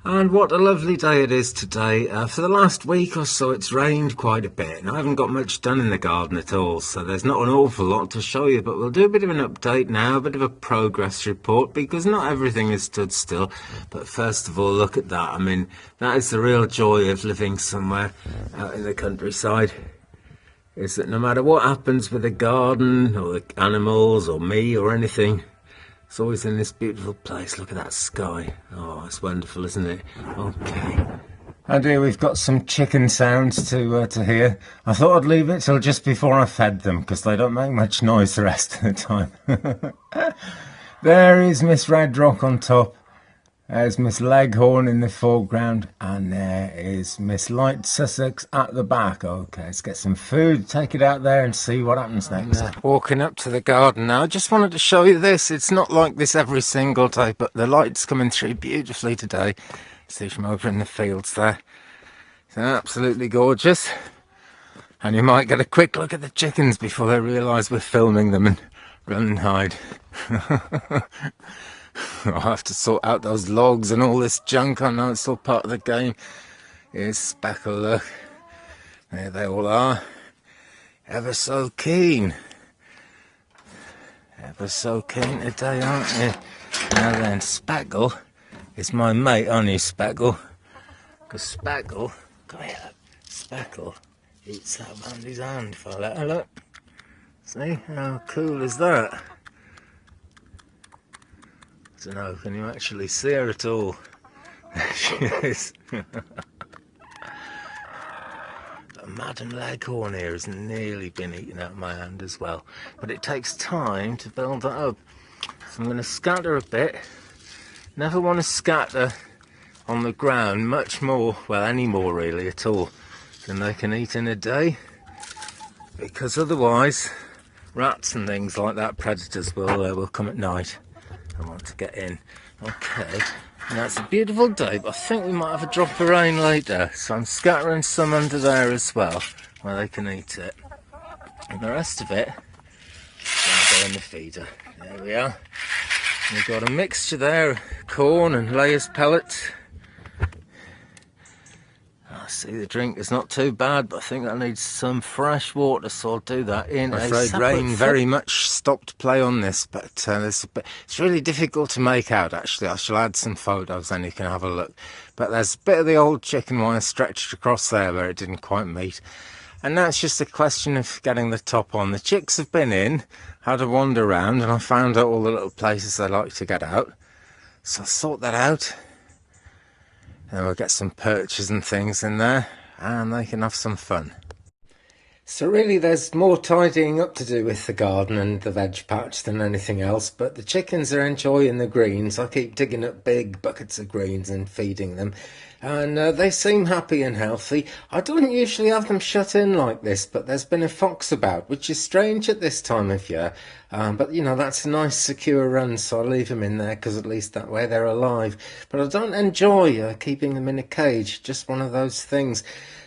And what a lovely day it is today. For the last week or so it's rained quite a bit and I haven't got much done in the garden at all, so there's not an awful lot to show you, but we'll do a bit of an update now, a bit of a progress report, because not everything is stood still. But first of all, look at that. I mean, that is the real joy of living somewhere out in the countryside, is that no matter what happens with the garden or the animals or me or anything, it's always in this beautiful place. Look at that sky. Oh, it's wonderful, isn't it? Okay. And here we've got some chicken sounds to hear. I thought I'd leave it till just before I fed them, because they don't make much noise the rest of the time. There is Miss Red Rock on top. There's Miss Leghorn in the foreground, and there is Miss Light Sussex at the back. Okay, let's get some food, take it out there and see what happens next. Walking up to the garden now, I just wanted to show you this. It's not like this every single day, but the light's coming through beautifully today. See from over in the fields there. It's absolutely gorgeous. And you might get a quick look at the chickens before they realise we're filming them and run and hide. I'll have to sort out those logs and all this junk. I know it's all part of the game. Here's Speckle, look. There they all are. Ever so keen. Ever so keen today, aren't you? Now then, Speckle is my mate, aren't you, Speckle? Because Speckle, come here, look. Speckle eats that around his hand if I let her, look. See, how cool is that? I don't know, can you actually see her at all? There she is. A Madam Leghorn here has nearly been eaten out of my hand as well. But it takes time to build that up. So I'm going to scatter a bit. Never want to scatter on the ground much more, well, any more really at all, than they can eat in a day. Because otherwise, rats and things like that, predators, will come at night. I want to get in. Okay, now it's a beautiful day, but I think we might have a drop of rain later, so I'm scattering some under there as well, where they can eat it. And the rest of it, I'll go in the feeder. There we are. We've got a mixture there, corn and layers pellets. I see the drink is not too bad, but I think that needs some fresh water, so I'll do that in a separate. I'm afraid rain very much stopped play on this, but it's really difficult to make out actually. I shall add some photos then you can have a look. But there's a bit of the old chicken wire stretched across there where it didn't quite meet. And now it's just a question of getting the top on. The chicks have been in, had a wander around, and I found out all the little places they like to get out. So I'll sort that out. And we'll get some perches and things in there, and they can have some fun. So really there's more tidying up to do with the garden and the veg patch than anything else, but the chickens are enjoying the greens. I keep digging up big buckets of greens and feeding them, and they seem happy and healthy. I don't usually have them shut in like this, but there's been a fox about, which is strange at this time of year. But you know, that's a nice secure run, so I leave them in there because at least that way they're alive. But I don't enjoy keeping them in a cage, just one of those things.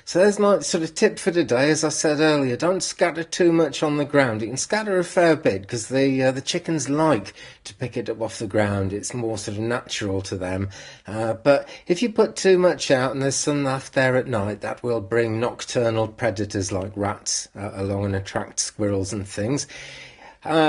So there's my sort of tip for today. As I said earlier, don't scatter too much on the ground. You can scatter a fair bit because the chickens like to pick it up off the ground. It's more sort of natural to them. But if you put too much out and there's some left there at night, that will bring nocturnal predators like rats along and attract squirrels and things.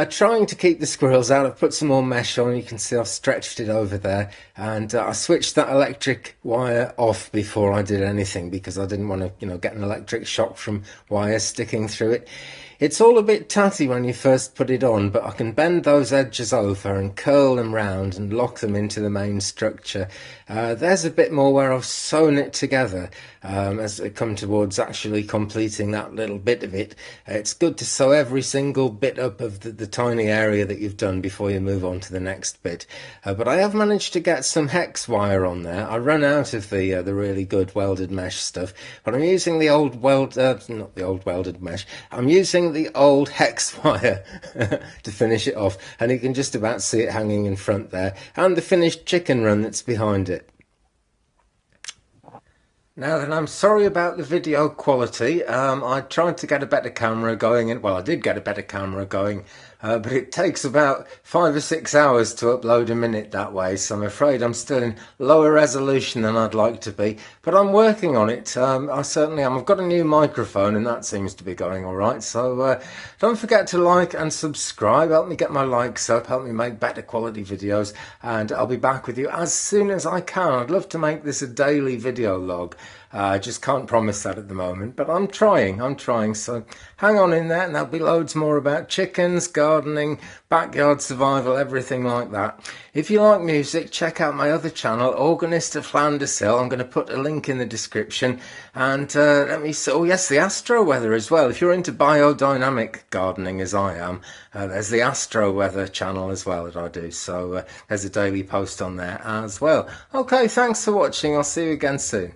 Trying to keep the squirrels out. I've put some more mesh on. You can see I've stretched it over there, and I switched that electric wire off before I did anything because I didn't want to, you know, get an electric shock from wires sticking through it. It's all a bit tatty when you first put it on, but I can bend those edges over and curl them round and lock them into the main structure. There's a bit more where I've sewn it together as I come towards actually completing that little bit of it. It's good to sew every single bit up of the tiny area that you've done before you move on to the next bit. But I have managed to get some hex wire on there. I run out of the really good welded mesh stuff, but I'm using the old not the old welded mesh. I'm using the old hex wire to finish it off, and you can just about see it hanging in front there, and the finished chicken run that's behind it. Now then, I'm sorry about the video quality. I tried to get a better camera going, and well, I did get a better camera going, but it takes about 5 or 6 hours to upload a minute that way, so I'm afraid I'm still in lower resolution than I'd like to be, but I'm working on it. I certainly am. I've got a new microphone and that seems to be going all right, so don't forget to like and subscribe. Help me get my likes up, help me make better quality videos, and I'll be back with you as soon as I can. I'd love to make this a daily video log. I just can't promise that at the moment, but I'm trying, so hang on in there and there'll be loads more about chickens, gardening, backyard survival, everything like that. If you like music, check out my other channel, Organist of Llandyssil. I'm going to put a link in the description, and let me see, oh yes, the astro weather as well. If you're into biodynamic gardening as I am, there's the astro weather channel as well that I do, so there's a daily post on there as well. Okay, thanks for watching. I'll see you again soon.